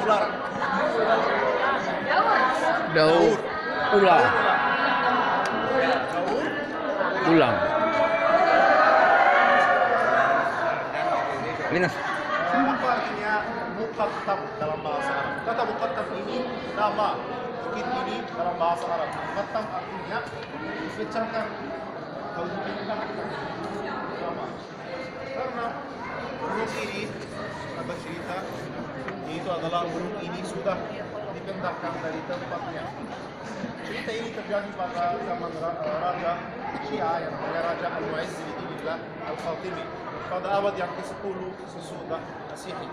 ular. Daur ulang. Daur Ulang. Minus. apa artinya muqattab dalam bahasa Arab? Kata muqattab ini nama, bukit ini dalam bahasa Arab. Muqattab artinya dipecahkan kalau dipecahkan nama. Karena gunung ini ada cerita itu adalah gunung ini sudah dipindahkan dari tempatnya. Cerita ini terjadi pada zaman Raja Syiah yang namanya Raja Al-Mu'izz bin Al-Fatimi pada abad yang ke-10 sesudah Masehi.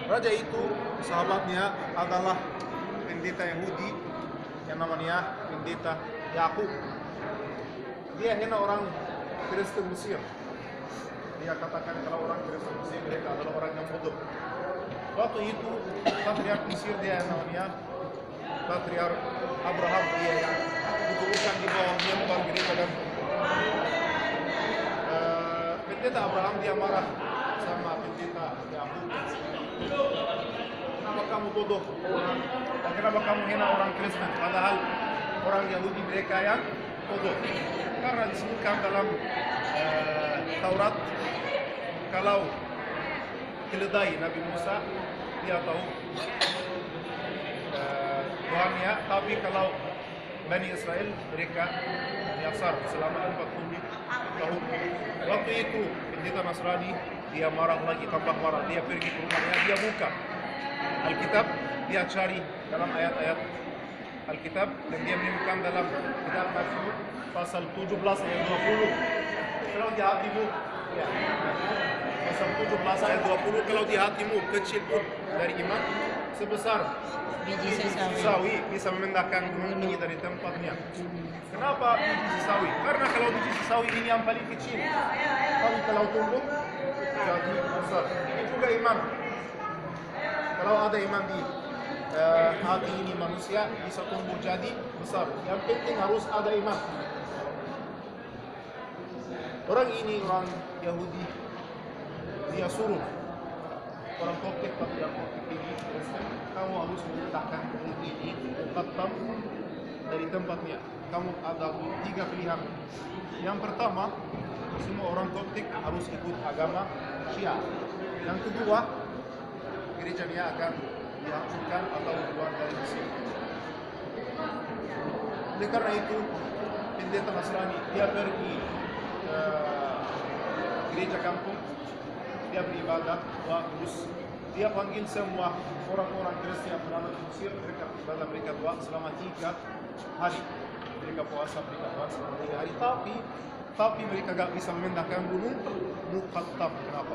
Raja itu sahabatnya adalah pendeta Yahudi yang namanya pendeta Yakub. Dia hina orang Kristen Mesir. Dia katakan kalau orang Kristen Mesir mereka adalah orang yang bodoh. Waktu itu patriark Mesir dia yang namanya patriark Abraham, dia yang dikukuhkan di bawah mimbar gereja dan pendeta Abraham dia marah sama pendeta Yakub. Kenapa kamu bodoh orang? Dan kenapa kamu hina orang Kristen? Padahal orang Yahudi mereka yang bodoh. Karena disebutkan dalam Taurat kalau keledai Nabi Musa dia tahu Tuhannya, tapi kalau Bani Israel mereka nyasar selama 40 tahun. Waktu itu pendeta Nasrani dia marah lagi, tambah marah. Dia pergi ke rumahnya, dia buka Alkitab, dia cari dalam ayat-ayat Alkitab dan dia menemukan dalam kitab Mazmur pasal 17 ayat 20. Kalau di hatimu, ya, pasal 17 ayat 20, kalau di hatimu kecil pun dari iman sebesar biji sawi bisa memindahkan gunung ini dari tempatnya. Kenapa biji sawi? Karena kalau biji sawi ini yang paling kecil, tapi kalau tumbuh jadi besar. Ini juga iman. Kalau ada iman di hati ini manusia bisa tumbuh jadi besar. Yang penting harus ada iman. Orang ini orang Yahudi, dia suruh orang Koptik, patriark Koptik ini, kamu harus meletakkan gunung ini tetap dari tempatnya. Kamu ada 3 pilihan. Yang pertama, semua orang Koptik harus ikut agama Syiah. Yang kedua, gerejanya akan dihancurkan atau keluar dari Mesir. Oleh karena itu, pendeta Nasrani dia pergi ke gereja kampung, dia beribadah, doa terus. Dia panggil semua orang-orang Kristen yang berada di Mesir, mereka beribadah, mereka doa selama 3 hari. Mereka puasa, mereka doa selama 3 hari. Tapi mereka gak bisa memindahkan gunung Muqattab. Kenapa?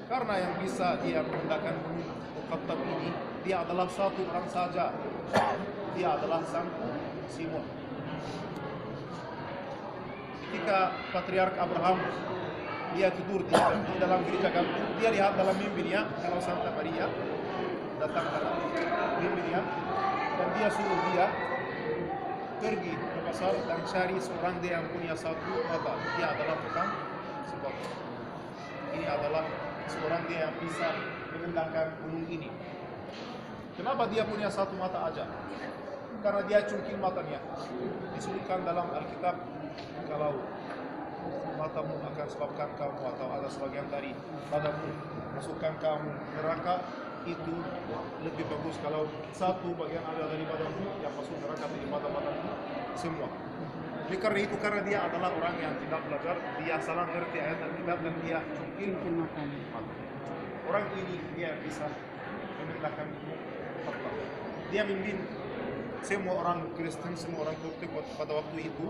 Karena yang bisa dia memindahkan gunung Muqattab ini, dia adalah satu orang saja. Dia adalah Sang Simon. Ketika Patriark Abraham dia tidur di dalam gereja kampung, dia lihat dalam mimpinya kalau Santa Maria datang dalam mimpinya dan dia suruh dia pergi ke pasar dan cari seorang dia yang punya satu mata. Dia adalah tukang sembako. Ini adalah seorang dia yang bisa memindahkan gunung ini. Kenapa dia punya satu mata aja? Karena dia cungkil matanya. Disebutkan dalam Alkitab kalau matamu akan sebabkan kamu atau ada sebagian dari badanmu masukkan kamu neraka, itu lebih bagus kalau satu bagian ada dari badanmu yang masuk neraka dari mata-matamu semua. Oleh karena itu, karena dia adalah orang yang tidak belajar, dia salah ngerti ayat Alkitab dan dia cungkil mata. Orang ini dia bisa memindahkan fakta. Dia memimpin semua orang Kristen, semua orang Koptik pada waktu itu.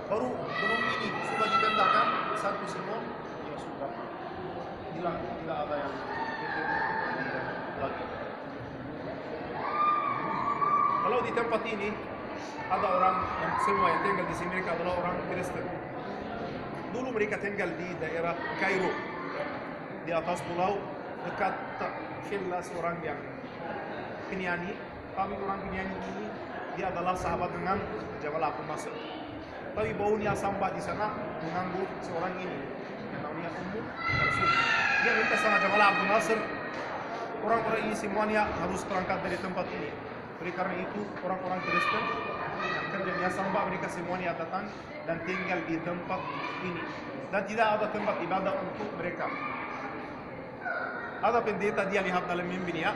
Baru gunung ini sudah dipindahkan satu semua, ya sudah. hilang, tidak ada yang lagi. Kalau di tempat ini ada orang yang semua yang tinggal di sini mereka adalah orang Kristen. Dulu mereka tinggal di daerah Kairo, di atas pulau dekat villa seorang yang penyanyi. Tapi orang penyanyi ini dia adalah sahabat dengan Jamal Abdul Nasir. Tapi baunya sampah di sana mengganggu seorang ini yang namanya Ummu Kalsum. Dia minta sama Jamal Abdul Nasir, orang-orang ini semuanya harus berangkat dari tempat ini. Oleh karena itu orang-orang Kristen yang kerjanya sampah mereka semuanya datang dan tinggal di tempat ini. Dan tidak ada tempat ibadah untuk mereka. Ada pendeta dia lihat dalam mimpinya.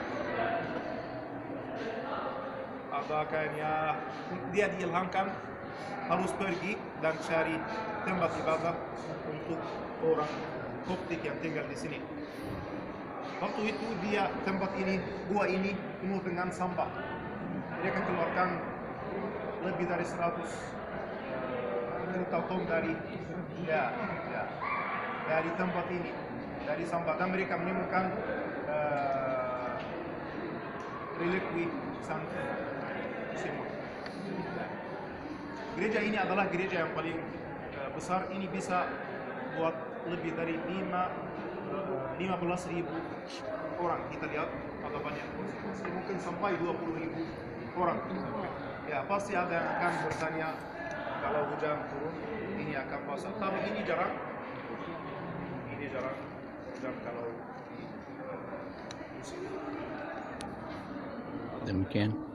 Ada kayaknya dia diilhamkan harus pergi dan cari tempat ibadah untuk orang Koptik yang tinggal di sini. Waktu itu dia tempat ini, gua ini penuh dengan sampah. Mereka keluarkan lebih dari 100 ton dari dari tempat ini, dari sampah, dan mereka menemukan relikwi santai semua. Gereja ini adalah gereja yang paling besar. Ini bisa buat lebih dari 15.000 orang. Kita lihat ada banyak kursi, mungkin sampai 20.000 orang. Ya pasti ada yang akan bertanya kalau hujan turun ini akan basah. Tapi ini jarang hujan kalau Demikian.